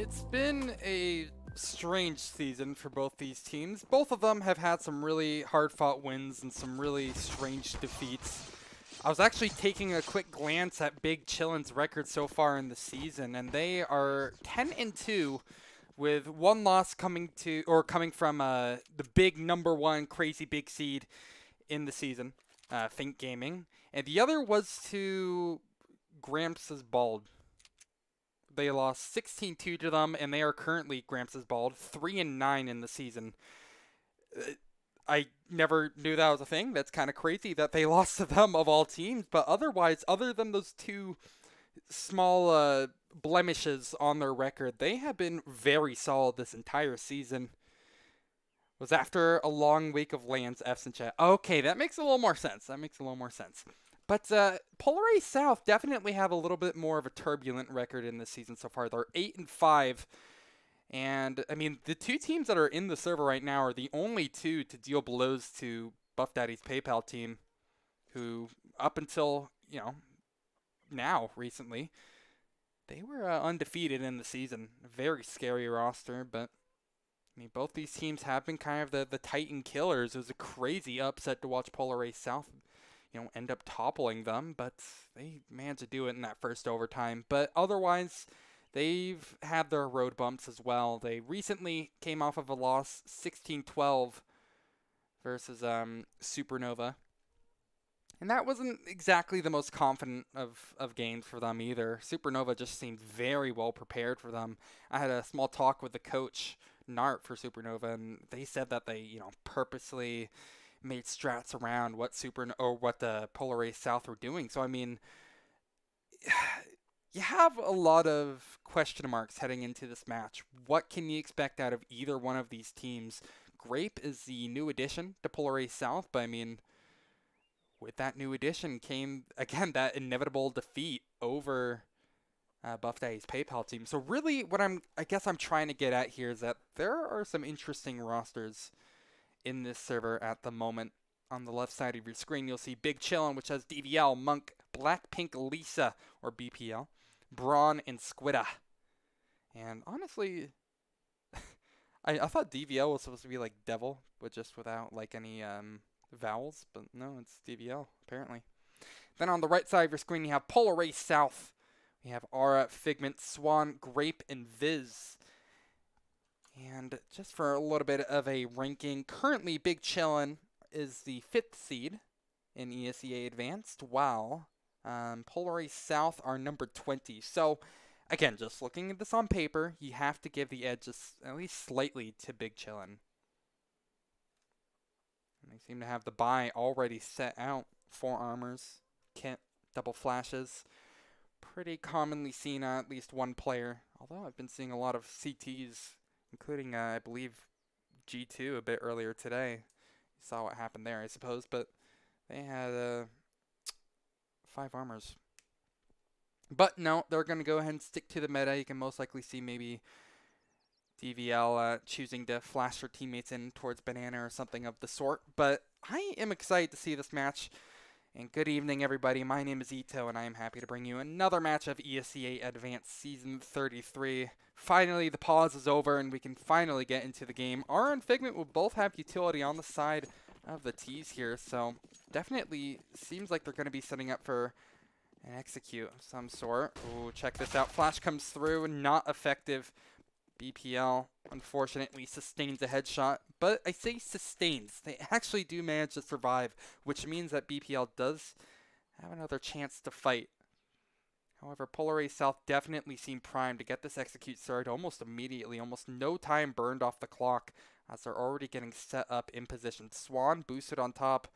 It's been a strange season for both these teams. Both of them have had some really hard-fought wins and some really strange defeats. I was actually taking a quick glance at Big Chillin's record so far in the season, and they are 10-2 with one loss coming from the big #1 crazy big seed in the season, Think Gaming, and the other was to Gramps' Bald. They lost 16-2 to them, and they are currently Gramps' Bald, 3-9 in the season. I never knew that was a thing. That's kind of crazy that they lost to them of all teams. But otherwise, other than those two small blemishes on their record, they have been very solid this entire season. Was after a long week of lands, F's and chat. Okay, that makes a little more sense. But Polar A South definitely have a little bit more of a turbulent record in this season so far. They're 8-5. And, I mean, the two teams that are in the server right now are the only two to deal blows to Buff Daddy's PayPal team, who, up until, now, recently, they were undefeated in the season. A very scary roster, but, I mean, both these teams have been kind of the Titan killers. It was a crazy upset to watch Polar A South, end up toppling them, but they managed to do it in that first overtime. But otherwise, they've had their road bumps as well. They recently came off of a loss, 16-12 versus Supernova. And that wasn't exactly the most confident of games for them either. Supernova just seemed very well prepared for them. I had a small talk with the coach, Nart, for Supernova, and they said that they, purposely made strats around what the Polar A South were doing. So, I mean, you have a lot of question marks heading into this match. What can you expect out of either one of these teams? Grape is the new addition to Polar A South, but I mean, with that new addition came, again, that inevitable defeat over Buff Daddy's PayPal team. So really, what I guess I'm trying to get at here is that there are some interesting rosters in this server at the moment. On the left side of your screen, you'll see Big Chillin, which has DVL, Monk, Blackpink Lisa, or BPL, Braun, and Squidda. And honestly, I thought DVL was supposed to be like Devil, but just without like any vowels. But no, it's DVL, apparently. Then on the right side of your screen, you have Polar A South. We have Aura, Figment, Swan, Grape, and Viz. And just for a little bit of a ranking, currently Big Chillin is the 5th seed in ESEA Advanced, while Polar A South are number 20. So, again, just looking at this on paper, you have to give the edge just at least slightly to Big Chillin. And they seem to have the buy already set out. 4 armors, kit, double flashes. Pretty commonly seen at least one player, although I've been seeing a lot of CTs, including, I believe, G2 a bit earlier today. You saw what happened there, I suppose, but they had 5 armors. But no, they're going to go ahead and stick to the meta. You can most likely see maybe DVL choosing to flash their teammates in towards Banana or something of the sort. But I am excited to see this match. And good evening, everybody. My name is Ito, and I am happy to bring you another match of ESEA Advanced Season 33. Finally, the pause is over, and we can finally get into the game. Aura and Figment will both have utility on the side of the T's here, so definitely seems like they're going to be setting up for an execute of some sort. Ooh, check this out. Flash comes through, not effective. BPL, unfortunately, sustains a headshot, but I say sustains. They actually do manage to survive, which means that BPL does have another chance to fight. However, Polar A South definitely seemed primed to get this execute started almost immediately. Almost no time burned off the clock as they're already getting set up in position. Swan boosted on top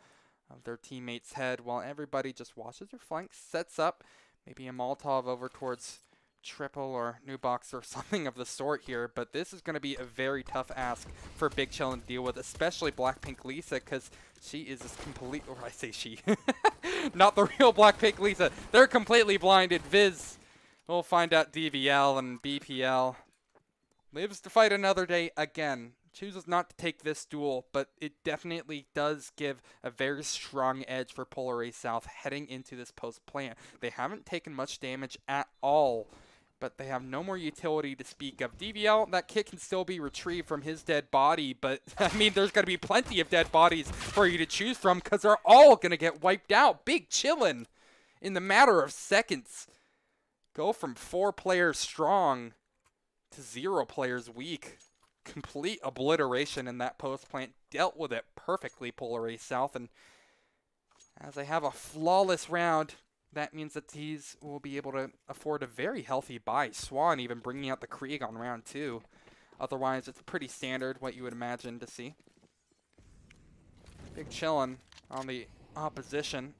of their teammate's head while everybody just watches their flank, sets up, maybe a Molotov over towards Triple or New Box or something of the sort here, but this is going to be a very tough ask for Big Chillin to deal with, especially Blackpink Lisa, because she is this complete, or I say she, not the real Blackpink Lisa. They're completely blinded. Viz, we'll find out. DVL and BPL lives to fight another day again. Chooses not to take this duel, but it definitely does give a very strong edge for Polar A South heading into this post-plant. They haven't taken much damage at all but they have no more utility to speak of. DVL, that kit can still be retrieved from his dead body, but I mean, there's going to be plenty of dead bodies for you to choose from because they're all going to get wiped out. Big Chillin in the matter of seconds. Go from 4 players strong to 0 players weak. Complete obliteration in that post plant. Dealt with it perfectly, Polar Ace South. And as they have a flawless round, that means that these will be able to afford a very healthy buy. Swan even bringing out the Krieg on round 2. Otherwise, it's pretty standard what you would imagine to see. Big Chillin on the opposition.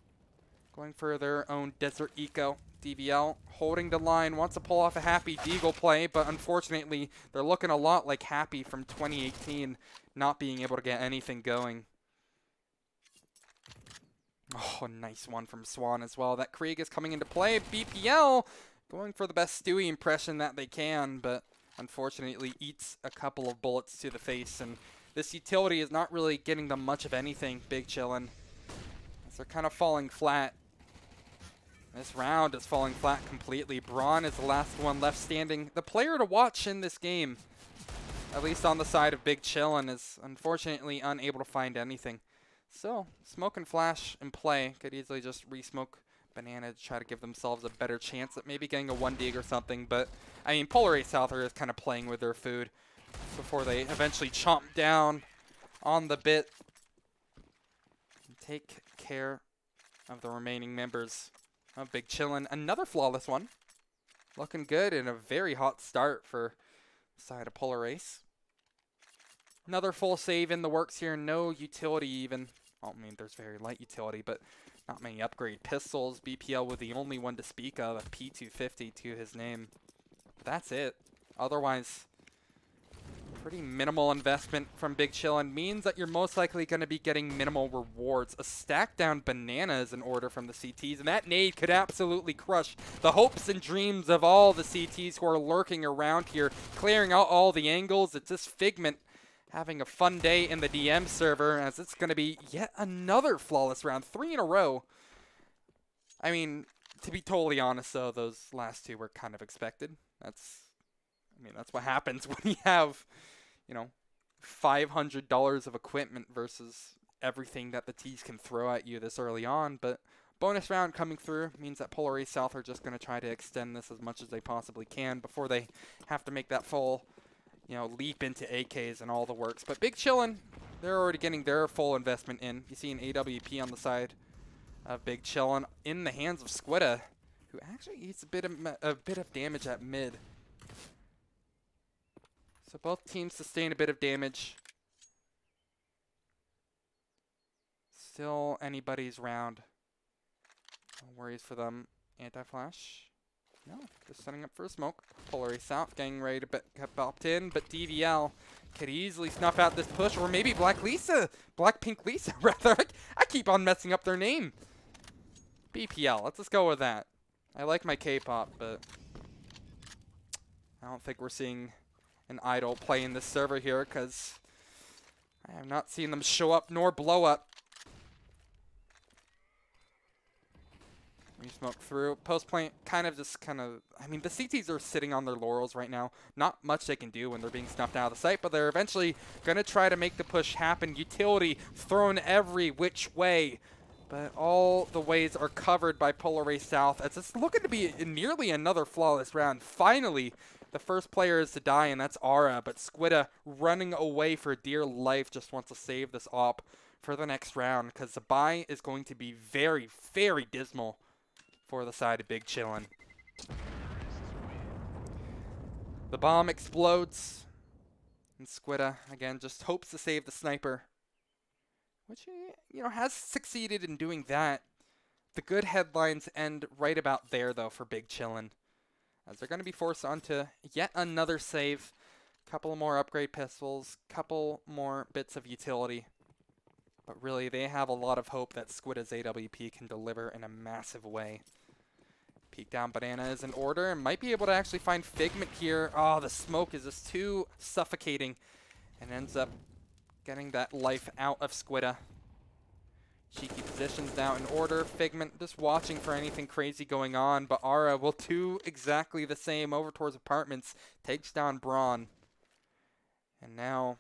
Going for their own Desert Eco. DVL holding the line, wants to pull off a Happy Deagle play, but unfortunately, they're looking a lot like Happy from 2018, not being able to get anything going. Oh, nice one from Swan as well. That Krieg is coming into play. BPL going for the best Stewie impression that they can, but unfortunately eats a couple of bullets to the face, and this utility is not really getting them much of anything, Big Chillin, as they're kind of falling flat. This round is falling flat completely. Braun is the last one left standing. The player to watch in this game, at least on the side of Big Chillin, is unfortunately unable to find anything. So, Smoke and Flash in play. Could easily just re-smoke Banana to try to give themselves a better chance at maybe getting a 1 dig or something. But, I mean, Polar Ace South are just kind of playing with their food before they eventually chomp down on the bit and take care of the remaining members. Oh, Big Chillin, another flawless one. Looking good and a very hot start for the side of Polar Ace. Another full save in the works here. No utility even. Well, I mean, there's very light utility, but not many upgrade pistols. BPL with the only one to speak of, a P250 to his name. That's it. Otherwise, pretty minimal investment from Big Chillin means that you're most likely going to be getting minimal rewards. A stack down Banana is in order from the CTs, and that nade could absolutely crush the hopes and dreams of all the CTs who are lurking around here, clearing out all the angles. It's just Figment having a fun day in the DM server, as it's going to be yet another flawless round, 3 in a row. I mean, to be totally honest, though, those last 2 were kind of expected. That's what happens when you have, you know, $500 of equipment versus everything that the T's can throw at you this early on. But bonus round coming through means that Polar Ace South are just going to try to extend this as much as they possibly can before they have to make that full, you know, leap into AKs and all the works. But Big Chillin, they're already getting their full investment in. You see an AWP on the side of Big Chillin in the hands of Squidda, who actually eats a bit of damage at mid. So both teams sustain a bit of damage. Still anybody's round. No worries for them. Anti-flash. No, just setting up for a smoke. Polar Ace South getting ready to get bopped in, but DVL could easily snuff out this push, or maybe Blackpink Lisa, rather. I keep on messing up their name. BPL, let's just go with that. I like my K-pop, but I don't think we're seeing an idol play in this server here, because I have not seen them show up nor blow up. We smoke through. Post plant I mean, the CTs are sitting on their laurels right now. Not much they can do when they're being snuffed out of the site, but they're eventually going to try to make the push happen. Utility thrown every which way, but all the ways are covered by Polar Ace South. It's looking to be nearly another flawless round. Finally, the first player is to die, and that's Aura, but Squidda running away for dear life, just wants to save this op for the next round, because the buy is going to be very, very dismal for the side of Big Chillin. The bomb explodes, and Squidda, again, just hopes to save the sniper, which he, you know, has succeeded in doing that. The good headlines end right about there, though, for Big Chillin, as they're going to be forced onto yet another save. Couple more upgrade pistols, couple more bits of utility. But really, they have a lot of hope that Squidda's AWP can deliver in a massive way. Peek down Banana is in order, and might be able to actually find Figment here. Oh, the smoke is just too suffocating, and ends up getting that life out of Squidda. Cheeky positions now in order. Figment just watching for anything crazy going on, but Ara will do exactly the same over towards apartments. Takes down Braun. And now,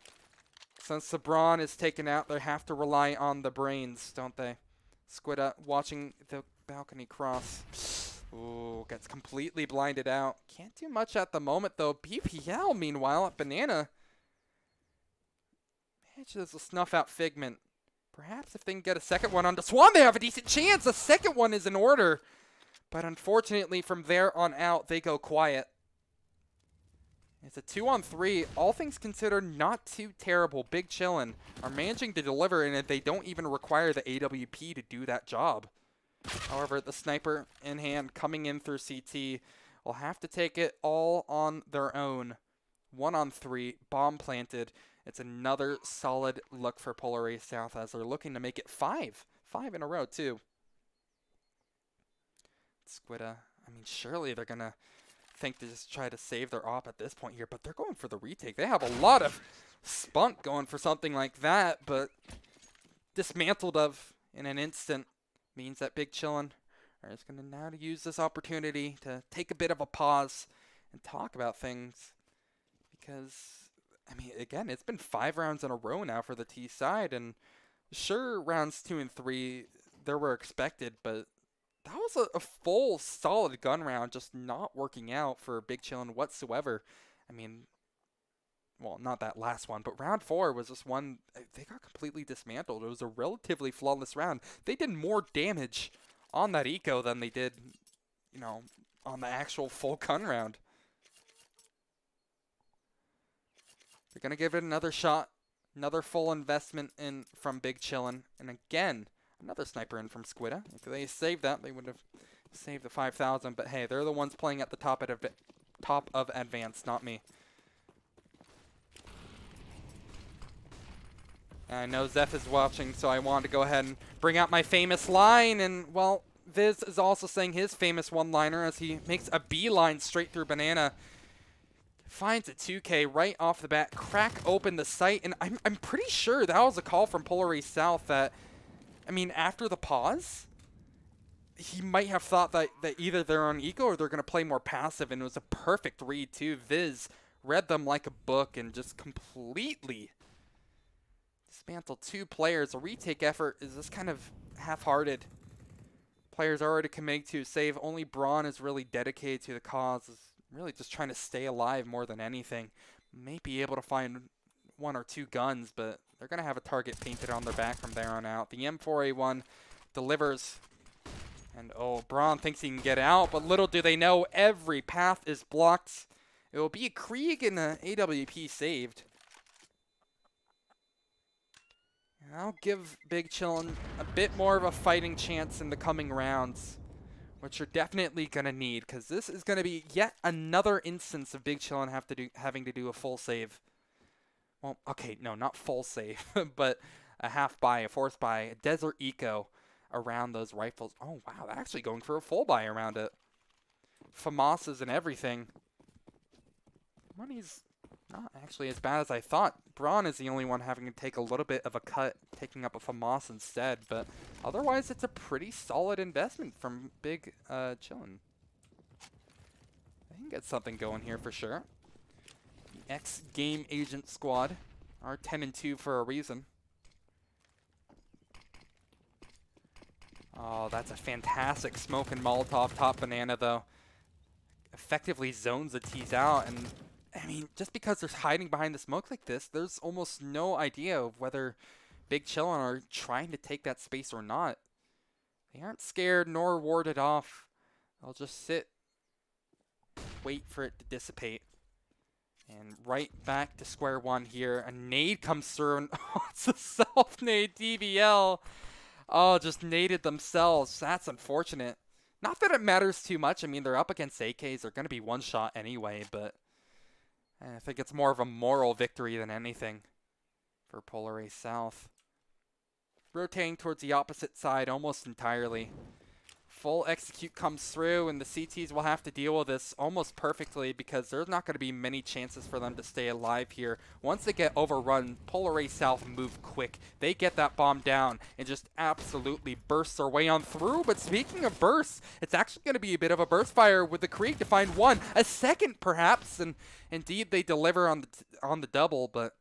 since the Braun is taken out, they have to rely on the brains, don't they? Squidda watching the balcony cross. Ooh, gets completely blinded out. Can't do much at the moment, though. BPL, meanwhile, at Banana, manages to snuff out Figment. Perhaps if they can get a second one onto Swan, they have a decent chance. The second one is in order. But unfortunately, from there on out, they go quiet. It's a 2-on-3. All things considered, not too terrible. Big Chillin are managing to deliver, and they don't even require the AWP to do that job. However, the sniper in hand coming in through CT will have to take it all on their own. 1-on-3, bomb planted. It's another solid look for Polar Ace South as they're looking to make it 5. 5 in a row, too. Squidda, I mean, surely they're going to think to just try to save their op at this point here, but they're going for the retake. They have a lot of spunk going for something like that, but dismantled of in an instant means that Big Chillin are just going to now use this opportunity to take a bit of a pause and talk about things because, I mean, again, it's been 5 rounds in a row now for the T side, and sure, rounds 2 and 3, there were expected, but that was a full, solid gun round, just not working out for Big Chillin whatsoever. I mean, well, not that last one, but round 4 was just one, they got completely dismantled. It was a relatively flawless round. They did more damage on that eco than they did, you know, on the actual full gun round. They're going to give it another shot. Another full investment in from Big Chillin. And again, another sniper in from Squidda. If they saved that, they would have saved the 5,000. But hey, they're the ones playing at the top of advanced, not me. And I know Zeph is watching, so I wanted to go ahead and bring out my famous line. And, well, Viz is also saying his famous one-liner as he makes a beeline straight through Banana. Finds a 2K right off the bat, crack open the site, and I'm pretty sure that was a call from Polar Ace South that, I mean, after the pause, he might have thought that either they're on eco or they're going to play more passive, and it was a perfect read too. Viz read them like a book and just completely dismantled 2 players. A retake effort is just kind of half-hearted. Players already committing to save. Only Braun is really dedicated to the cause. Really just trying to stay alive more than anything. May be able to find 1 or 2 guns, but they're going to have a target painted on their back from there on out. The M4A1 delivers. And, oh, Braun thinks he can get out, but little do they know every path is blocked. It will be a Krieg and an AWP saved. And I'll give Big Chillin a bit more of a fighting chance in the coming rounds, which you're definitely going to need, because this is going to be yet another instance of Big Chillin having to do a full save. Well, okay, no, not full save, but a half buy, a forced buy, a desert eco around those rifles. Oh, wow, they're actually going for a full buy around it. FAMASas and everything. Money's not actually as bad as I thought. Braun is the only one having to take a little bit of a cut, taking up a FAMAS instead, but otherwise it's a pretty solid investment from Big Chillin. They can get something going here for sure. The X-Game Agent squad are 10-2 for a reason. Oh, that's a fantastic smoke and Molotov top Banana, though. Effectively zones the T's out, and I mean, just because they're hiding behind the smoke like this, there's almost no idea of whether Big Chillin are trying to take that space or not. They aren't scared nor warded off. They'll just sit, wait for it to dissipate. And right back to square one here. A nade comes through, and oh, it's a self-nade DBL. Oh, just naded themselves. That's unfortunate. Not that it matters too much. I mean, they're up against AKs. They're going to be one shot anyway, but I think it's more of a moral victory than anything for Polar Ace South. Rotating towards the opposite side almost entirely. Full execute comes through, and the CTs will have to deal with this almost perfectly because there's not going to be many chances for them to stay alive here. Once they get overrun, Polar A South move quick. They get that bomb down and just absolutely burst their way on through. But speaking of bursts, it's actually going to be a bit of a burst fire with the Krieg to find one, a second perhaps, and indeed they deliver on the double, but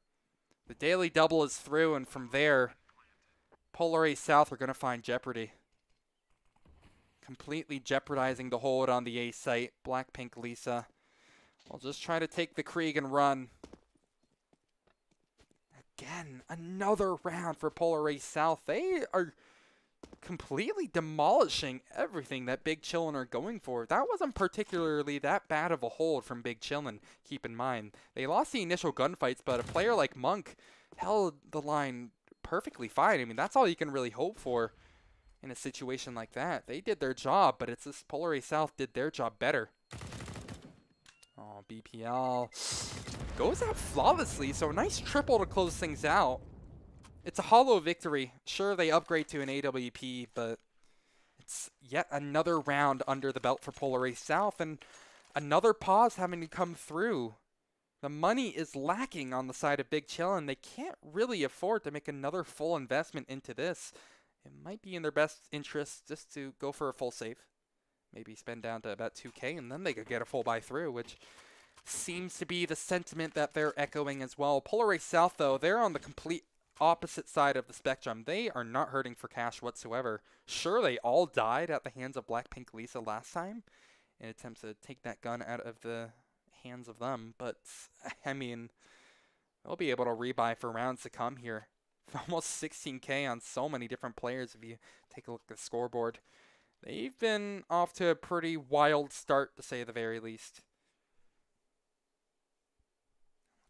the daily double is through, and from there, Polar A South are going to find jeopardy. Completely jeopardizing the hold on the A site. Blackpink Lisa will just try to take the Krieg and run. Again, another round for Polar A South. They are completely demolishing everything that Big Chillin are going for. That wasn't particularly that bad of a hold from Big Chillin, keep in mind. They lost the initial gunfights, but a player like Monk held the line perfectly fine. I mean, that's all you can really hope for in a situation like that. They did their job, but it's this Polar A South did their job better. Oh, BPL goes out flawlessly, so a nice triple to close things out. It's a hollow victory. Sure, they upgrade to an AWP, but it's yet another round under the belt for Polar A South, and another pause having to come through. The money is lacking on the side of Big Chillin. They can't really afford to make another full investment into this. It might be in their best interest just to go for a full save. Maybe spend down to about 2K, and then they could get a full buy through, which seems to be the sentiment that they're echoing as well. Polar A South, though, they're on the complete opposite side of the spectrum. They are not hurting for cash whatsoever. Sure, they all died at the hands of Blackpink Lisa last time in attempts to take that gun out of the hands of them, but I mean, they'll be able to rebuy for rounds to come here. Almost 16K on so many different players if you take a look at the scoreboard. They've been off to a pretty wild start, to say the very least.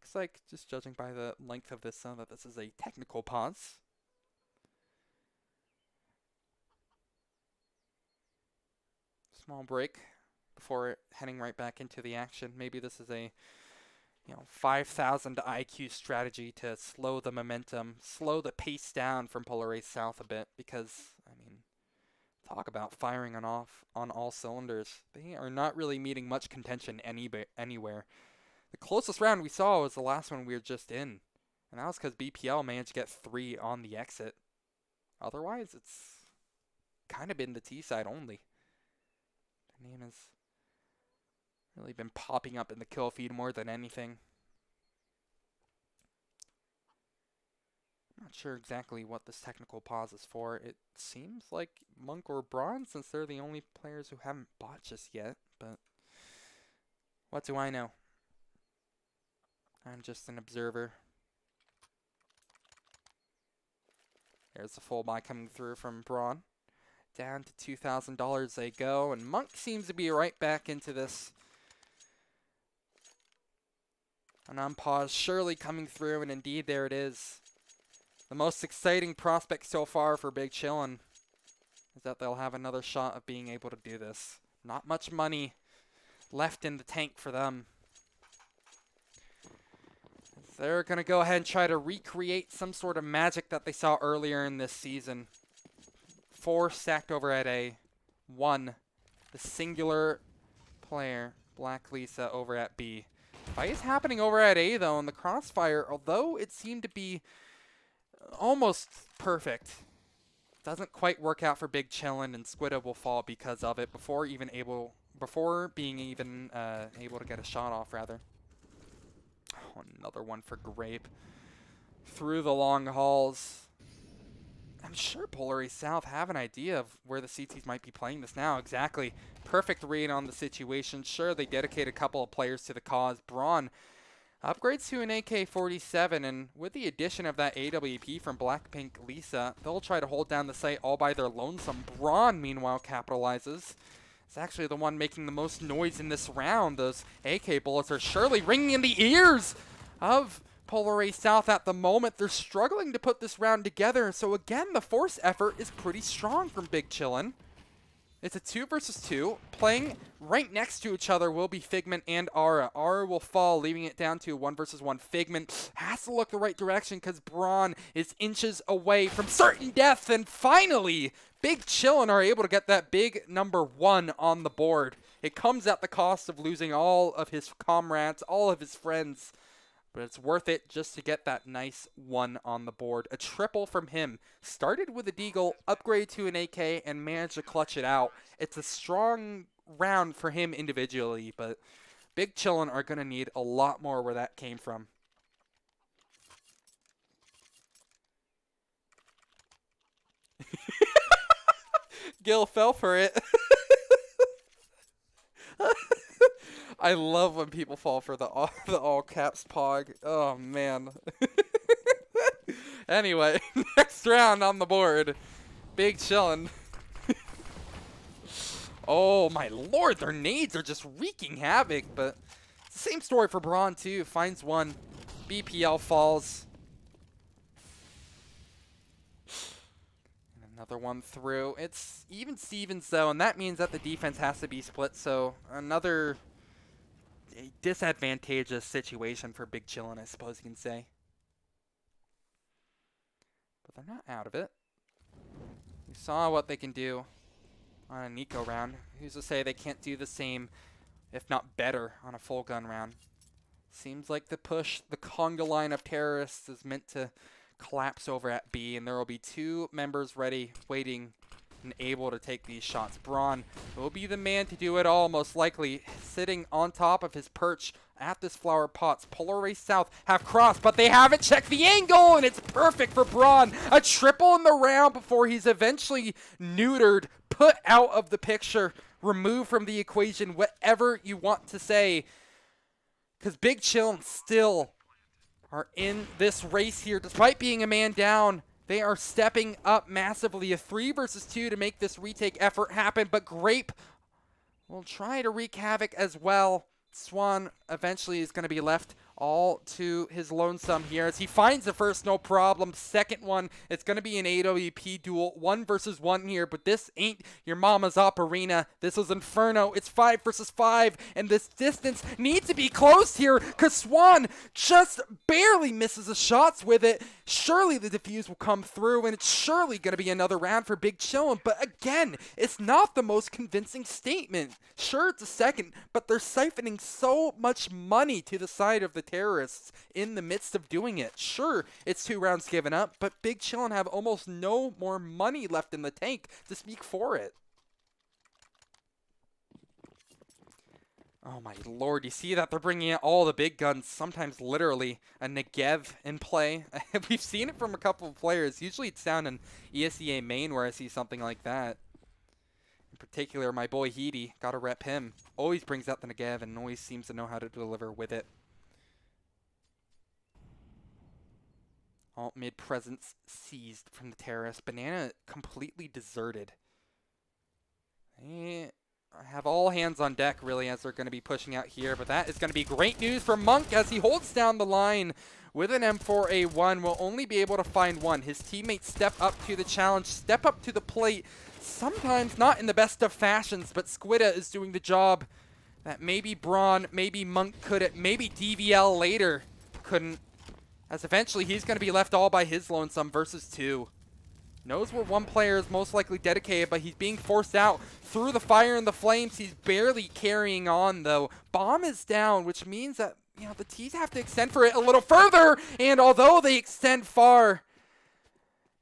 Looks like, just judging by the length of this, that this is a technical pause. Small break before heading right back into the action. Maybe this is a 5,000 IQ strategy to slow the momentum, slow the pace down from Polar A South a bit, because, I mean, talk about firing on all cylinders. They are not really meeting much contention anywhere. The closest round we saw was the last one we were just in, and that was because BPL managed to get 3 on the exit. Otherwise, it's kind of been the T side only. Their name has really been popping up in the kill feed more than anything. I'm not sure exactly what this technical pause is for. It seems like Monk or Braun, since they're the only players who haven't bought just yet, but what do I know? I'm just an observer. There's the full buy coming through from Braun. Down to $2,000 they go, and Monk seems to be right back into this. An unpause surely coming through, and indeed there it is. The most exciting prospect so far for Big Chillin is that they'll have another shot of being able to do this. Not much money left in the tank for them. They're going to go ahead and try to recreate some sort of magic that they saw earlier in this season. 4 stacked over at A. 1, the singular player, Black Lisa, over at B. Fight is happening over at A, though, in the crossfire, although it seemed to be almost perfect. Doesn't quite work out for Big Chillin, and Squidda will fall because of it before being able to get a shot off, rather. Oh, another one for Grape. Through the long halls. I'm sure Polar A South have an idea of where the CTs might be playing this now. Exactly. Perfect read on the situation. Sure, they dedicate a couple of players to the cause. Braun upgrades to an AK-47, and with the addition of that AWP from Blackpink Lisa, they'll try to hold down the site all by their lonesome. Braun, meanwhile, capitalizes. It's actually the one making the most noise in this round. Those AK bullets are surely ringing in the ears of Polar A South at the moment. They're struggling to put this round together, so again, the force effort is pretty strong from Big Chillin. It's a 2 versus 2. Playing right next to each other will be Figment and Aura. Aura will fall, leaving it down to 1 versus 1. Figment has to look the right direction because Braun is inches away from certain death. And finally, Big Chillin are able to get that big number 1 on the board. It comes at the cost of losing all of his comrades, all of his friends. But it's worth it just to get that nice 1 on the board. A triple from him. Started with a Deagle, upgrade to an AK, and managed to clutch it out. It's a strong round for him individually, but Big Chillin are going to need a lot more where that came from. Gil fell for it. I love when people fall for the all caps pog. Oh man. Anyway, next round on the board. Big Chillin. Oh my lord, their nades are just wreaking havoc, but it's the same story for Braun too. Finds one. BPL falls. And another one through. It's even Stevens though, and that means that the defense has to be split, so another a disadvantageous situation for Big Chillin, I suppose you can say. But they're not out of it. We saw what they can do on a Nico round. Who's to say they can't do the same, if not better, on a full gun round? Seems like the push, the conga line of terrorists is meant to collapse over at B, and there will be 2 members ready, waiting, and able to take these shots. Braun will be the man to do it all, most likely sitting on top of his perch at this flower pots. Polar Race South have crossed, but they haven't checked the angle, and it's perfect for Braun. A triple in the round before he's eventually neutered, put out of the picture, removed from the equation, whatever you want to say. Because Big Chillin still are in this race here, despite being a man down. They are stepping up massively. A 3 versus 2 to make this retake effort happen, but Grape will try to wreak havoc as well. Swan eventually is going to be left all to his lonesome here as he finds the first, no problem. Second one, it's going to be an AWP duel, 1 versus 1 here, but this ain't your mama's ocarina. This is Inferno. It's 5 versus 5, and this distance needs to be closed here because Swan just barely misses the shots with it. Surely the defuse will come through, and it's surely going to be another round for Big Chillin, but again, it's not the most convincing statement. Sure, it's a second, but they're siphoning so much money to the side of the terrorists in the midst of doing it. Sure, it's 2 rounds given up, but Big Chillin have almost no more money left in the tank to speak for it. Oh my lord, you see that they're bringing out all the big guns, sometimes literally a Negev in play. We've seen it from a couple of players. Usually it's down in ESEA main where I see something like that. In particular, my boy Heedy, gotta rep him. Always brings out the Negev and always seems to know how to deliver with it. Alt mid presence seized from the terrorists. Banana completely deserted. They have all hands on deck, really, as they're going to be pushing out here. But that is going to be great news for Monk as he holds down the line with an M4A1. Will only be able to find one. His teammates step up to the challenge, step up to the plate. Sometimes not in the best of fashions, but Squidda is doing the job that maybe Braun, maybe Monk couldn't, maybe DVL later couldn't. As eventually he's going to be left all by his lonesome versus 2. Knows where one player is most likely dedicated, but he's being forced out through the fire and the flames. He's barely carrying on, though. Bomb is down, which means that, you know, the T's have to extend for it a little further. And although they extend far,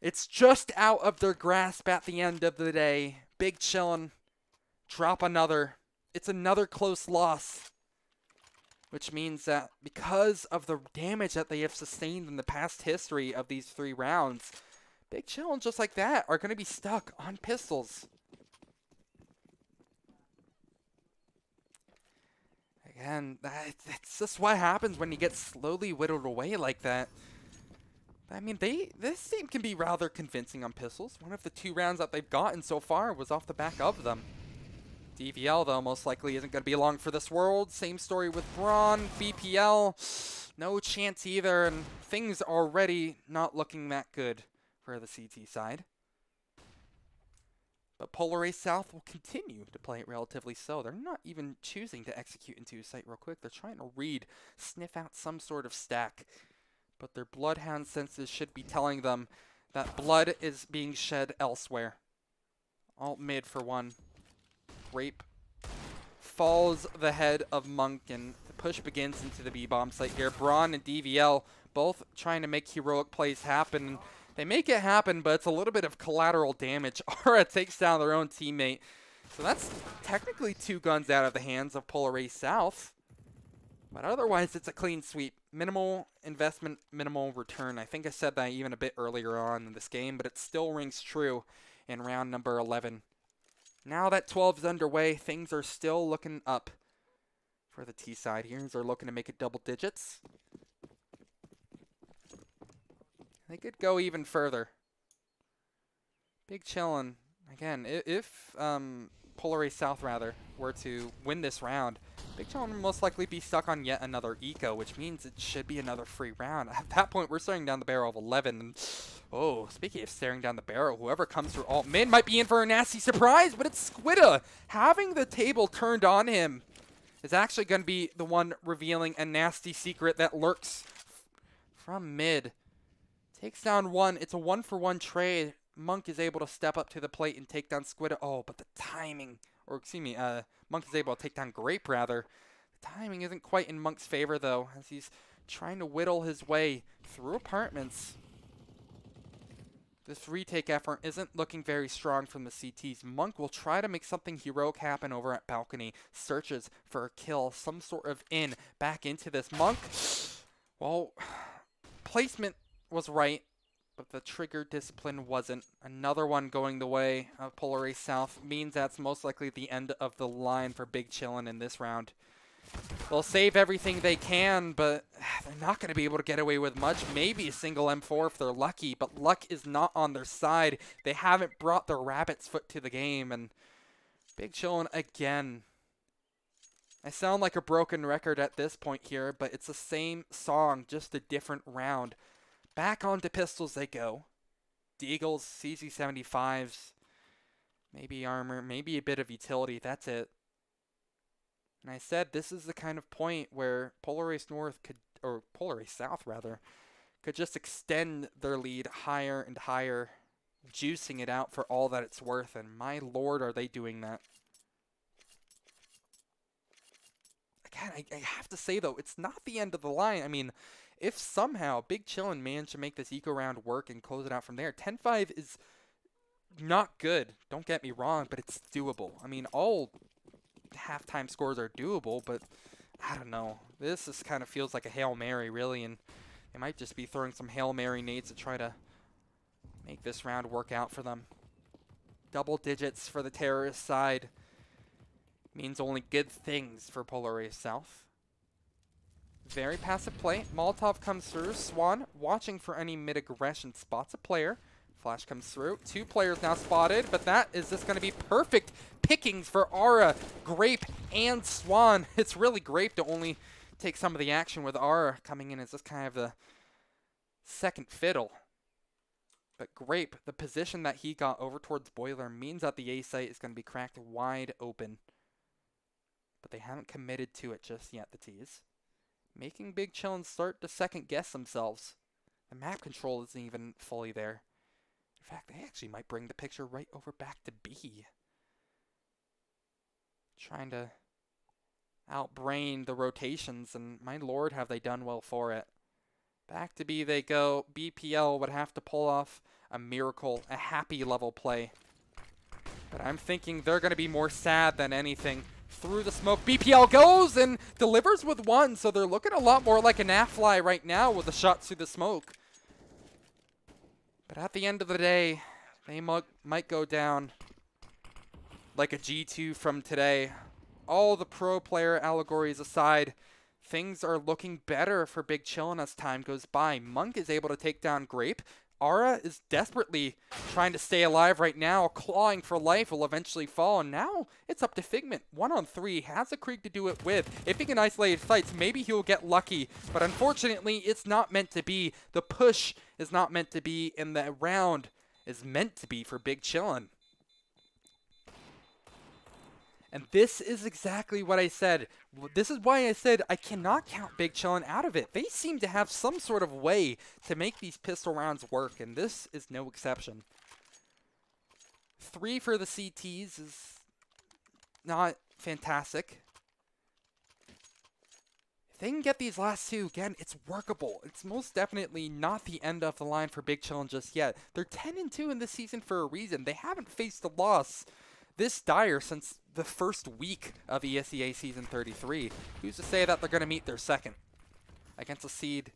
it's just out of their grasp at the end of the day. Big Chillin drop another. It's another close loss. Which means that because of the damage that they have sustained in the past history of these 3 rounds, Big Chillin, just like that, are going to be stuck on pistols. Again, that's just what happens when you get slowly whittled away like that. I mean, this team can be rather convincing on pistols. One of the 2 rounds that they've gotten so far was off the back of them. DVL, though, most likely isn't going to be along for this world. Same story with Braun. BPL, no chance either, and things already not looking that good for the CT side. But Polar Ace South will continue to play it relatively slow. They're not even choosing to execute into a site real quick. They're trying to read, sniff out some sort of stack. But their Bloodhound senses should be telling them that blood is being shed elsewhere. Alt mid for one. Grape falls the head of Monk, and the push begins into the B-bomb site here. Braun and DVL both trying to make heroic plays happen. They make it happen, but it's a little bit of collateral damage. Aura takes down their own teammate. So that's technically 2 guns out of the hands of Polar Ace South. But otherwise, it's a clean sweep. Minimal investment, minimal return. I think I said that even a bit earlier on in this game, but it still rings true in round number 11. Now that 12 is underway, things are still looking up for the T side here. They're looking to make it double digits. They could go even further. Big Chillin. Again, if Polar Ace South, rather, were to win this round, Big Chillin would most likely be stuck on yet another eco, which means it should be another free round. At that point, we're staring down the barrel of 11. And, oh, speaking of staring down the barrel, whoever comes through alt mid might be in for a nasty surprise, but it's Squidda. Having the table turned on him is actually going to be the one revealing a nasty secret that lurks from mid. Takes down one. It's a 1-for-1 trade. Monk is able to step up to the plate and take down Squidda. Oh, but the timing, or excuse me, Monk is able to take down Grape, rather. The timing isn't quite in Monk's favor, though, as he's trying to whittle his way through apartments. This retake effort isn't looking very strong from the CTs. Monk will try to make something heroic happen over at balcony. Searches for a kill, some sort of in back into this. Monk, well, placement was right, but the trigger discipline wasn't. Another one going the way of Polar Ace South means that's most likely the end of the line for Big Chillin in this round. They'll save everything they can, but they're not going to be able to get away with much. Maybe a single M4 if they're lucky, but luck is not on their side. They haven't brought their rabbit's foot to the game, and Big Chillin again. I sound like a broken record at this point here, but it's the same song, just a different round. Back onto pistols they go. Deagles, CZ75s, maybe armor, maybe a bit of utility, that's it. And I said this is the kind of point where Polar Ace North could, or Polar Ace South rather, could just extend their lead higher and higher, juicing it out for all that it's worth, and my lord are they doing that. Again, I have to say though, it's not the end of the line. I mean, if somehow Big Chillin managed to make this eco round work and close it out from there, 10-5 is not good, don't get me wrong, but it's doable. I mean, all halftime scores are doable, but I don't know. This just kind of feels like a Hail Mary, really, and they might just be throwing some Hail Mary nades to try to make this round work out for them. Double digits for the terrorist side means only good things for Polar Ace South. Very passive play. Molotov comes through. Swan watching for any mid-aggression. Spots a player. Flash comes through. 2 players now spotted, but that is just going to be perfect pickings for Aura, Grape, and Swan. It's really Grape to only take some of the action, with Aura coming in as just kind of the second fiddle. But Grape, the position that he got over towards Boiler means that the A site is going to be cracked wide open. But they haven't committed to it just yet, the T's. Making Big Chillin start to second guess themselves. The map control isn't even fully there. In fact, they actually might bring the picture right over back to B. Trying to outbrain the rotations, and my lord have they done well for it. Back to B they go. BPL would have to pull off a miracle, a happy level play. But I'm thinking they're going to be more sad than anything. Through the smoke, BPL goes and delivers with 1, so they're looking a lot more like an Affly right now with the shots through the smoke. But at the end of the day, they might go down like a G2 from today. All the pro player allegories aside, things are looking better for Big Chillin as time goes by. Monk is able to take down Grape. Aura is desperately trying to stay alive right now, clawing for life, will eventually fall, and now it's up to Figment. 1-on-3, has a creek to do it with. If he can isolate sites, maybe he'll get lucky, but unfortunately, it's not meant to be. The push is not meant to be, and the round is meant to be for Big Chillin. And this is exactly what I said. This is why I said I cannot count Big Chillin out of it. They seem to have some sort of way to make these pistol rounds work, and this is no exception. 3 for the CTs is not fantastic. If they can get these last 2, again, it's workable. It's most definitely not the end of the line for Big Chillin just yet. They're 10-2 in this season for a reason. They haven't faced a loss this dire since the first week of ESEA Season 33. Who's to say that they're going to meet their second against a seed,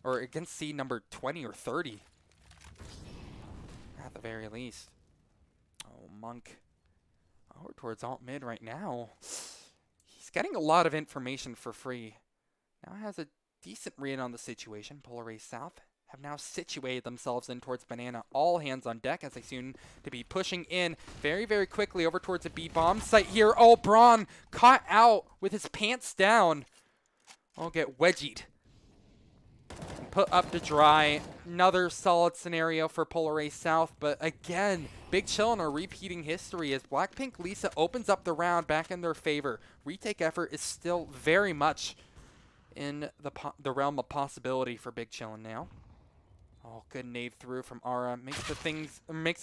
or against seed number 20 or 30, at the very least. Oh, Monk. Oh, we're towards alt mid right now. He's getting a lot of information for free. Now has a decent read on the situation. Polar Ace South have now situated themselves in towards Banana. All hands on deck as they soon to be pushing in very, very quickly over towards the B-bomb site here. Oh, Braun caught out with his pants down. I'll get wedgied. Put up to dry. Another solid scenario for Polar Ace South, but again, Big Chillin are repeating history as Blackpink Lisa opens up the round back in their favor. Retake effort is still very much in the realm of possibility for Big Chillin now. Oh, good nade through from Ara. Makes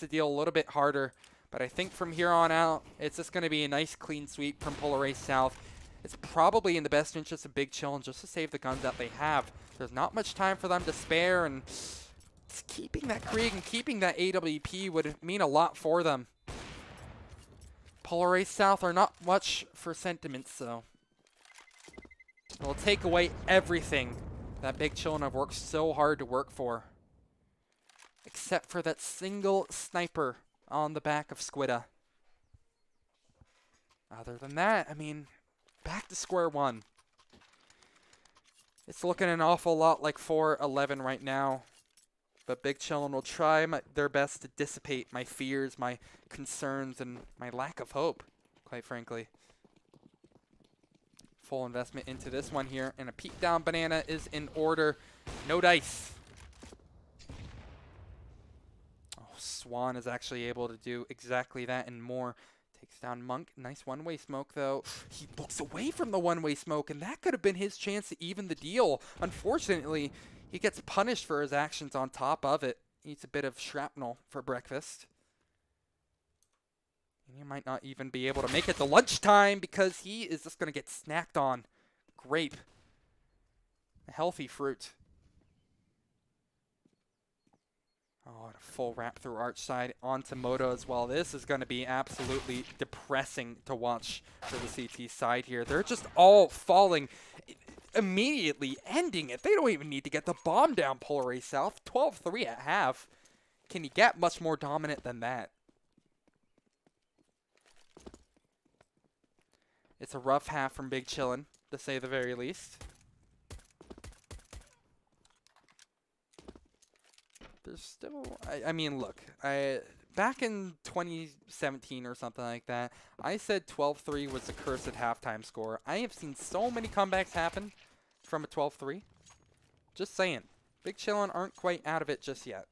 the deal a little bit harder, but I think from here on out, it's just going to be a nice clean sweep from Polar Ace South. It's probably in the best interest of Big Chillin just to save the guns that they have. There's not much time for them to spare, and just keeping that Krieg and keeping that AWP would mean a lot for them. Polar Ace South are not much for sentiments, so it'll take away everything that Big Chillin have worked so hard to work for. Except for that single sniper on the back of Squidda. Other than that, I mean, back to square one. It's looking an awful lot like 4-11 right now. But Big Chillin will try their best to dissipate my fears, my concerns, and my lack of hope, quite frankly. Full investment into this one here, and a peek down Banana is in order. No dice. Swan is actually able to do exactly that and more. Takes down Monk. Nice one-way smoke, though. He looks away from the one-way smoke, and that could have been his chance to even the deal. Unfortunately, he gets punished for his actions on top of it. He eats a bit of shrapnel for breakfast. And he might not even be able to make it to lunchtime because he is just going to get snacked on. Grape. A healthy fruit. Oh, and a full wrap through arch side onto Moto as well. This is going to be absolutely depressing to watch for the CT side here. They're just all falling, immediately ending it. They don't even need to get the bomb down, Polar Ace South. 12-3 at half. Can you get much more dominant than that? It's a rough half from Big Chillin, to say the very least. There's still, I mean, look, back in 2017 or something like that, I said 12-3 was the cursed halftime score. I have seen so many comebacks happen from a 12-3. Just saying. Big Chillin aren't quite out of it just yet.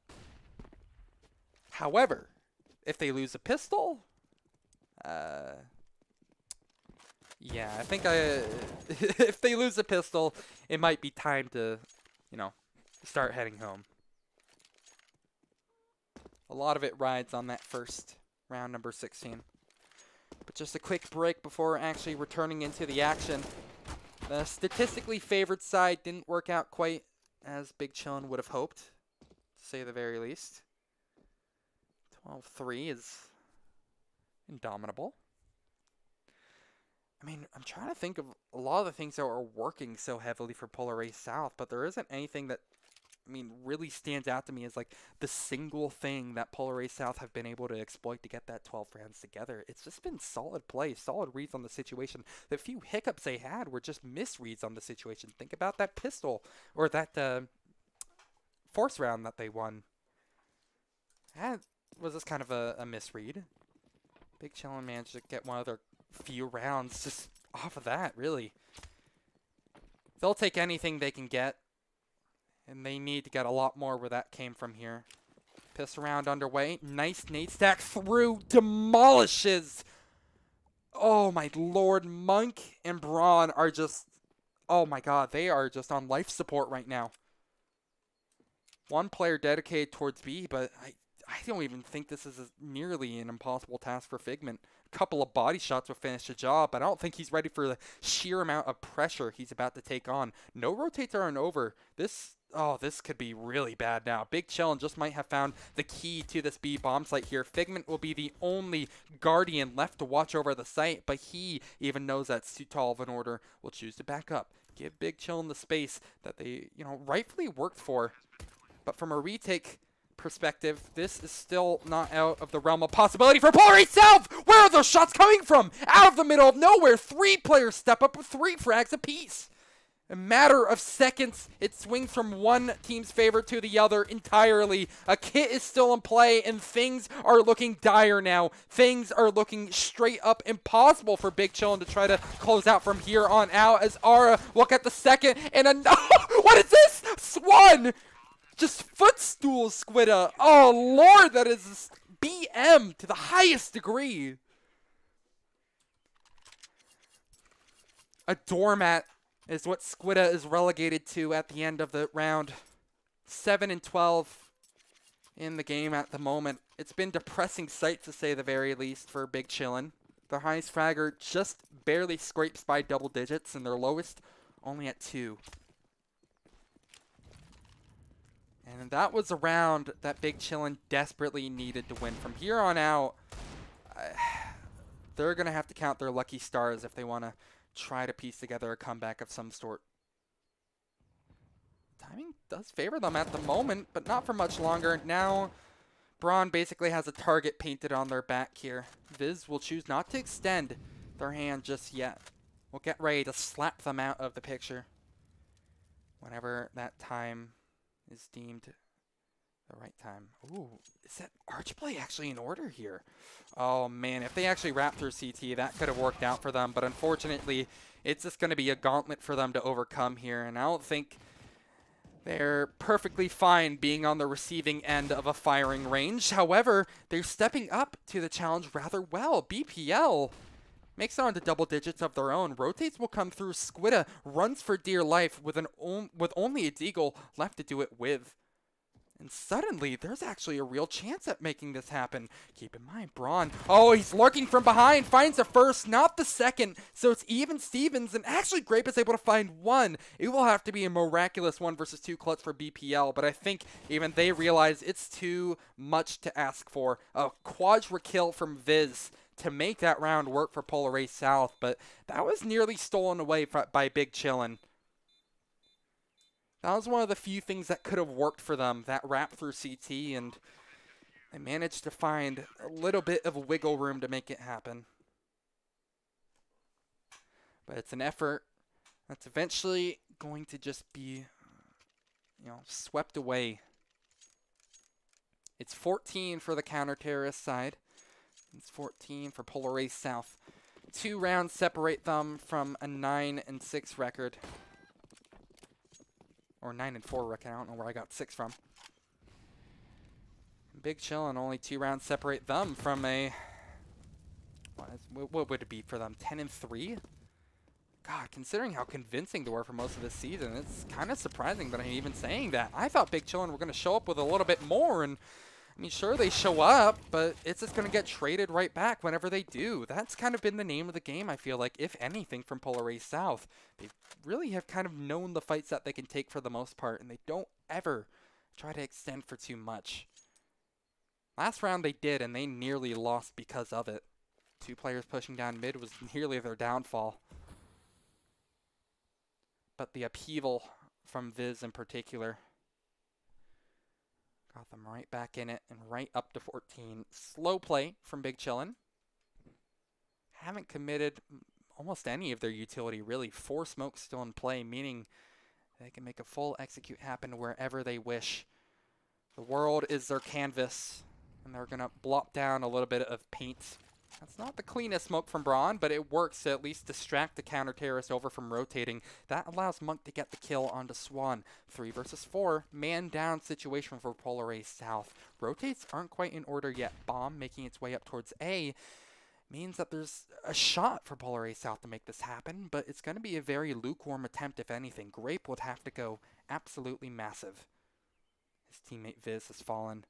However, if they lose a pistol, yeah, I think if they lose a pistol, it might be time to, you know, start heading home. A lot of it rides on that first round, number 16. But just a quick break before actually returning into the action. The statistically favored side didn't work out quite as Big Chillin would have hoped, to say the very least. 12-3 is indomitable. I mean, I'm trying to think of a lot of the things that are working so heavily for Polar Ace South, but there isn't anything that, I mean, really stands out to me as like the single thing that Polar Ace South have been able to exploit to get that 12 rounds together. It's just been solid play, solid reads on the situation. The few hiccups they had were just misreads on the situation. Think about that pistol or that force round that they won. That was just kind of a misread. Big Chillin managed to get one of their few rounds just off of that, really. They'll take anything they can get. And they need to get a lot more where that came from here. Piss around underway. Nice nade stack through. Demolishes. Oh my lord, Monk and Braun are just, oh my god, they are just on life support right now. One player dedicated towards B, but I don't even think this is nearly an impossible task for Figment. A couple of body shots will finish the job, but I don't think he's ready for the sheer amount of pressure he's about to take on. No rotates aren't over. This could be really bad now. Big Chillin just might have found the key to this B bomb site here. Figment will be the only Guardian left to watch over the site, but he even knows that's too tall of an order. Will choose to back up. Give Big Chillin the space that they, rightfully worked for. But from a retake perspective, this is still not out of the realm of possibility for Polar South! Where are those shots coming from? Out of the middle of nowhere, 3 players step up with 3 frags apiece. A matter of seconds, it swings from one team's favor to the other entirely. A kit is still in play, and things are looking dire now. Things are looking straight up impossible for Big Chillin to try to close out from here on out, as Ara will get the second, and what is this? Swan! Just footstool Squidda. Oh lord, that is BM to the highest degree. A doormat is what Squidda is relegated to at the end of the round. 7-12 in the game at the moment. It's been depressing sight to say the very least for Big Chillin. Their highest fragger just barely scrapes by double digits, and their lowest only at 2. And that was a round that Big Chillin desperately needed to win. From here on out, they're going to have to count their lucky stars if they want to try to piece together a comeback of some sort. Timing does favor them at the moment, but not for much longer. Now, Braun basically has a target painted on their back here. Viz will choose not to extend their hand just yet. We'll get ready to slap them out of the picture whenever that time is deemed the right time. Ooh, is that Archplay actually in order here? Oh man, if they actually wrap through CT, that could have worked out for them, but unfortunately, it's just going to be a gauntlet for them to overcome here, and I don't think they're perfectly fine being on the receiving end of a firing range. However, they're stepping up to the challenge rather well. BPL makes it onto double digits of their own. Rotates will come through. Squidda runs for dear life with only a Deagle left to do it with. And suddenly, there's actually a real chance at making this happen. Keep in mind, Braun. Oh, he's lurking from behind. Finds the first, not the second. So it's even Stevens. And actually, Grape is able to find one. It will have to be a miraculous 1 versus 2 clutch for BPL. But I think even they realize it's too much to ask for. A quadra kill from Viz to make that round work for Polar Ace South, but that was nearly stolen away by Big Chillin. That was one of the few things that could have worked for them, that wrap through CT, and they managed to find a little bit of wiggle room to make it happen. But it's an effort that's eventually going to just be, swept away. It's 14 for the counter-terrorist side. It's 14 for Polar Ace South. 2 rounds separate them from a 9-6 record. Or 9-4 record. I don't know where I got 6 from. Big Chillin, only 2 rounds separate them from a... What would it be for them? 10-3? God, considering how convincing they were for most of this season, it's kind of surprising that I'm even saying that. I thought Big Chillin were going to show up with a little bit more, and I mean, sure, they show up, but it's just going to get traded right back whenever they do. That's kind of been the name of the game, I feel like, if anything, from Polar Ace South. They really have kind of known the fights that they can take for the most part, and they don't ever try to extend for too much. Last round they did, and they nearly lost because of it. 2 players pushing down mid was nearly their downfall. But the upheaval from Viz in particular got them right back in it and right up to 14. Slow play from Big Chillin. Haven't committed almost any of their utility, really. 4 smokes still in play, meaning they can make a full execute happen wherever they wish. The world is their canvas, and they're going to blop down a little bit of paint. That's not the cleanest smoke from Braun, but it works to at least distract the counter-terrorist over from rotating. That allows Monk to get the kill onto Swan. 3 versus 4, man-down situation for Polar Ace South. Rotates aren't quite in order yet. Bomb making its way up towards A. means that there's a shot for Polar Ace South to make this happen, but it's going to be a very lukewarm attempt, if anything. Grape would have to go absolutely massive. His teammate Viz has fallen.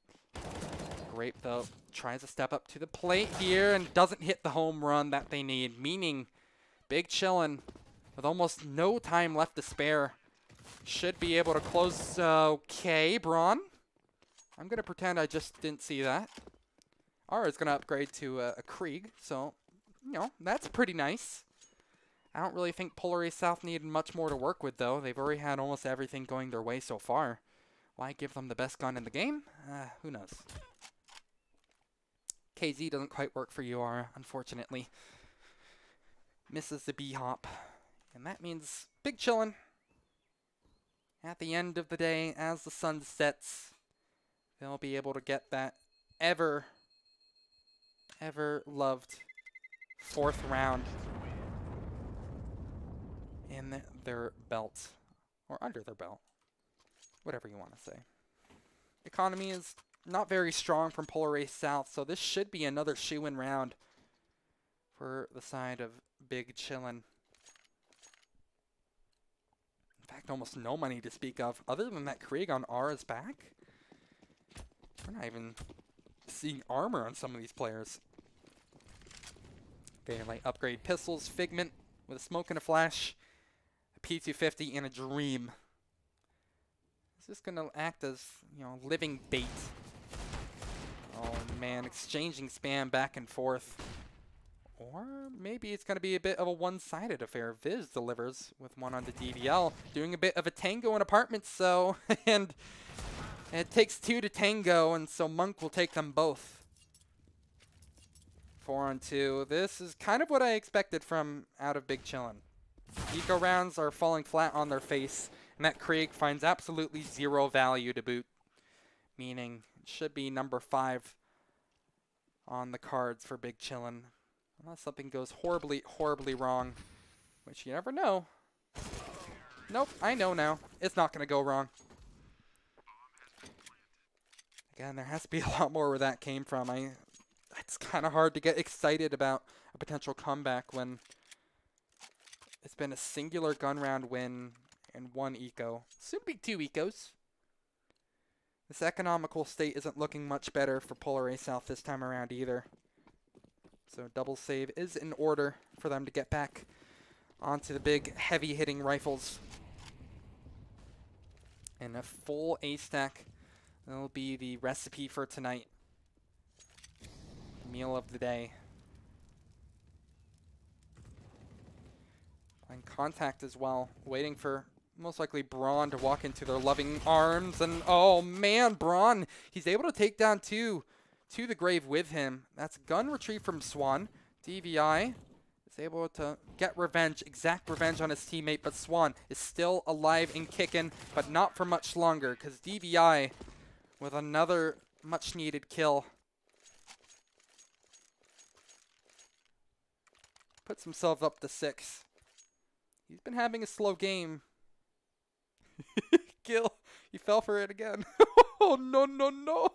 Grape, though, tries to step up to the plate here and doesn't hit the home run that they need, meaning Big Chillin, with almost no time left to spare, should be able to close. Okay, Braun. I'm going to pretend I just didn't see that. Ara is going to upgrade to a Krieg, so, you know, that's pretty nice. I don't really think Polar Ace South needed much more to work with, though. They've already had almost everything going their way so far. Why give them the best gun in the game? Who knows? KZ doesn't quite work for you, Ara, unfortunately. Misses the B-hop. And that means Big Chillin. At the end of the day, as the sun sets, they'll be able to get that ever loved 4th round in their belt, or under their belt, whatever you want to say. Economy is not very strong from Polar Ace South, so this should be another shoe-in round for the side of Big Chillin. In fact, almost no money to speak of, other than that Krieg on Ara's back. We're not even seeing armor on some of these players. They like upgrade pistols, Figment with a smoke and a flash, a P250 and a Dream. Is this gonna act as, you know, living bait? Oh man, exchanging spam back and forth. Or maybe it's gonna be a bit of a one-sided affair. Viz delivers with one on the DVL, doing a bit of a tango in apartments, so and it takes 2 to tango, and so Monk will take them both. 4 on 2. This is kind of what I expected from out of Big Chillin. Eco rounds are falling flat on their face, and that Krieg finds absolutely 0 value to boot. Meaning, it should be number 5 on the cards for Big Chillin. Unless something goes horribly, horribly wrong, which you never know. Nope, I know now. It's not going to go wrong. Again, there has to be a lot more where that came from. It's kind of hard to get excited about a potential comeback when it's been a singular gun round win and 1 eco. Soon to be 2 ecos. This economical state isn't looking much better for Polar Ace South this time around either. So double save is in order for them to get back onto the big heavy-hitting rifles. And a full A stack will be the recipe for tonight. Meal of the day. And contact as well, waiting for most likely Braun to walk into their loving arms. And oh man, Braun, he's able to take down 2 to the grave with him. That's gun retrieve from Swan. DVI is able to get revenge, exact revenge on his teammate, but Swan is still alive and kicking, but not for much longer, because DVI with another much needed kill puts himself up to 6. He's been having a slow game. Gil, he fell for it again. Oh, no, no, no.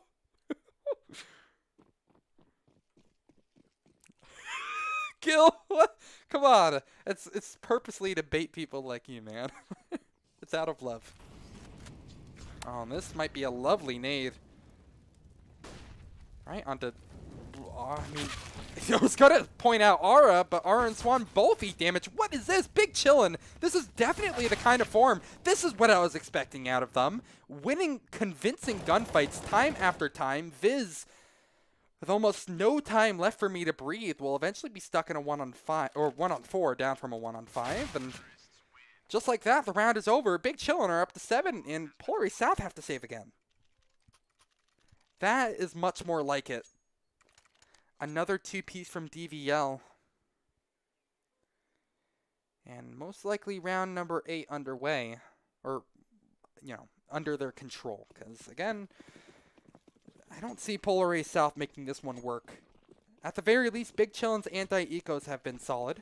Gil, what? Come on. It's purposely to bait people like you, man. It's out of love. Oh, this might be a lovely nade. Right, onto... I mean, I was gonna point out Ara, but Ara and Swan both eat damage. What is this? Big Chillin. This is definitely the kind of form. This is what I was expecting out of them. Winning convincing gunfights time after time. Viz, with almost no time left for me to breathe, will eventually be stuck in a 1-on-5, or 1-on-4, down from a 1-on-5. And just like that, the round is over. Big Chillin are up to 7, and Polar Ace South have to save again. That is much more like it. Another 2-piece from DVL. And most likely round number 8 underway. Or, you know, under their control. Because, again, I don't see Polar Ace South making this one work. At the very least, Big Chillin's anti-ecos have been solid.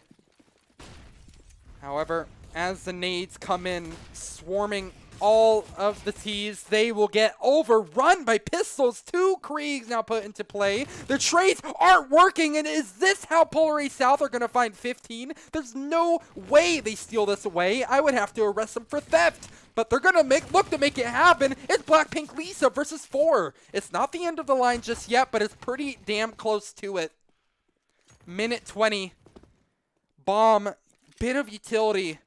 However, as the nades come in, swarming all of the T's, they will get overrun by pistols. 2 Kriegs now put into play. The trades aren't working, and is this how Polar A South are going to find 15? There's no way they steal this away. I would have to arrest them for theft, but they're going to look to make it happen. It's Blackpink Lisa versus 4. It's not the end of the line just yet, but it's pretty damn close to it. Minute 20. Bomb. Bit of utility.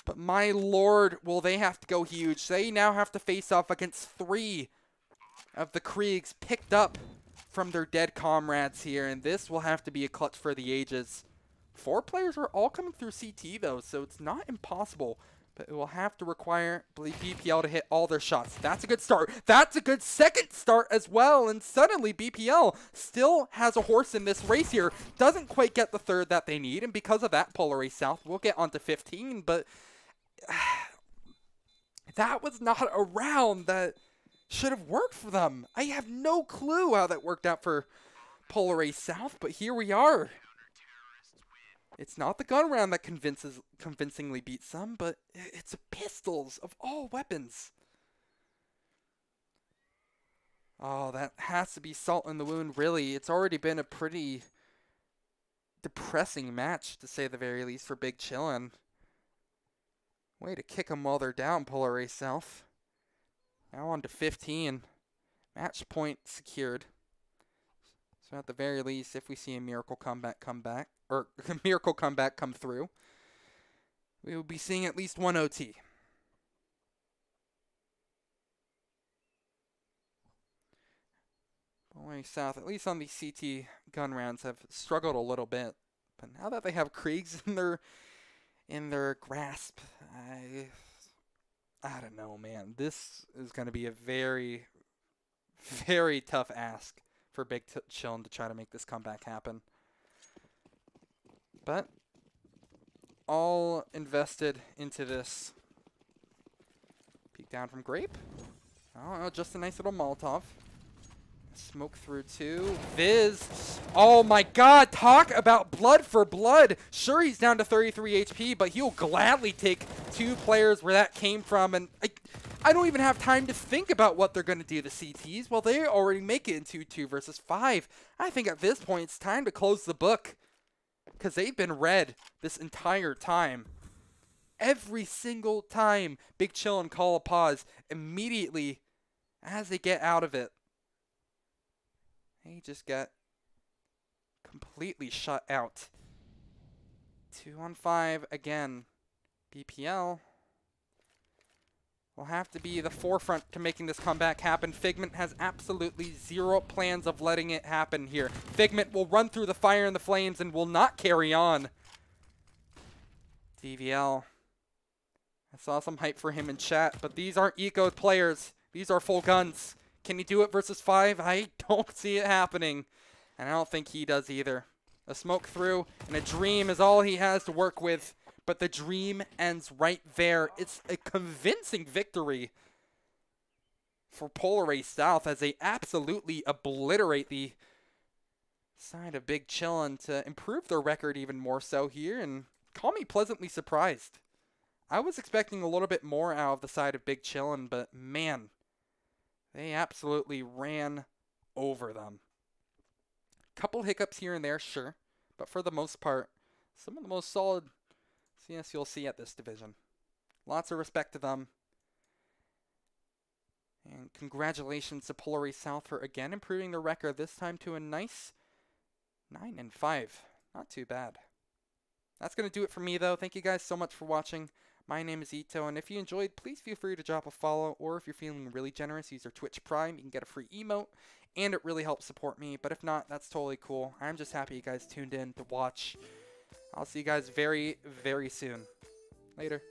But my lord, will they have to go huge. They now have to face off against 3 of the Kriegs picked up from their dead comrades here. And this will have to be a clutch for the ages. 4 players are all coming through CT though, so it's not impossible. But it will have to require BPL to hit all their shots. That's a good start. That's a good second start as well. And suddenly BPL still has a horse in this race here. Doesn't quite get the third that they need. And because of that, Polar A South will get onto 15. But that was not a round that should have worked for them. I have no clue how that worked out for Polar A South. But here we are. It's not the gun round that convincingly beats them, but it's the pistols of all weapons. Oh, that has to be salt in the wound, really. It's already been a pretty depressing match, to say the very least, for Big Chillin. Way to kick them while they're down, Polar A South. Now on to 15. Match point secured. So at the very least, if we see a miracle comeback come through, we will be seeing at least 1 OT. Polar A South, at least on the CT gun rounds, have struggled a little bit. But now that they have Kriegs in their grasp, I don't know, man. This is going to be a very, very tough ask for Big Chillin to try to make this comeback happen. But all invested into this. Peek down from Grape. Oh, just a nice little Molotov. Smoke through 2. Viz. Oh my god, talk about blood for blood. Sure, he's down to 33 HP, but he'll gladly take 2 players where that came from. And I don't even have time to think about what they're going to do to CTs. Well, they already make it into 2 versus 5. I think at this point it's time to close the book, because they've been red this entire time. Every single time Big Chillin call a pause, immediately as they get out of it, they just got completely shut out. 2 on 5 again. BPL will have to be the forefront to making this comeback happen. Figment has absolutely zero plans of letting it happen here. Figment will run through the fire and the flames and will not carry on. DVL. I saw some hype for him in chat, but these aren't ecoed players. These are full guns. Can he do it versus 5? I don't see it happening. And I don't think he does either. A smoke through and a dream is all he has to work with. But the dream ends right there. It's a convincing victory for Polar A South as they absolutely obliterate the side of Big Chillin to improve their record even more so here. And call me pleasantly surprised. I was expecting a little bit more out of the side of Big Chillin, but man, they absolutely ran over them. Couple hiccups here and there, sure. But for the most part, some of the most solid CS you'll see at this division. Lots of respect to them. And congratulations to Polar A South for again improving their record, this time to a nice 9-5. Not too bad. That's going to do it for me, though. Thank you guys so much for watching. My name is Ito, and if you enjoyed, please feel free to drop a follow, or if you're feeling really generous, use our Twitch Prime. You can get a free emote, and it really helps support me. But if not, that's totally cool. I'm just happy you guys tuned in to watch. I'll see you guys very, very soon. Later.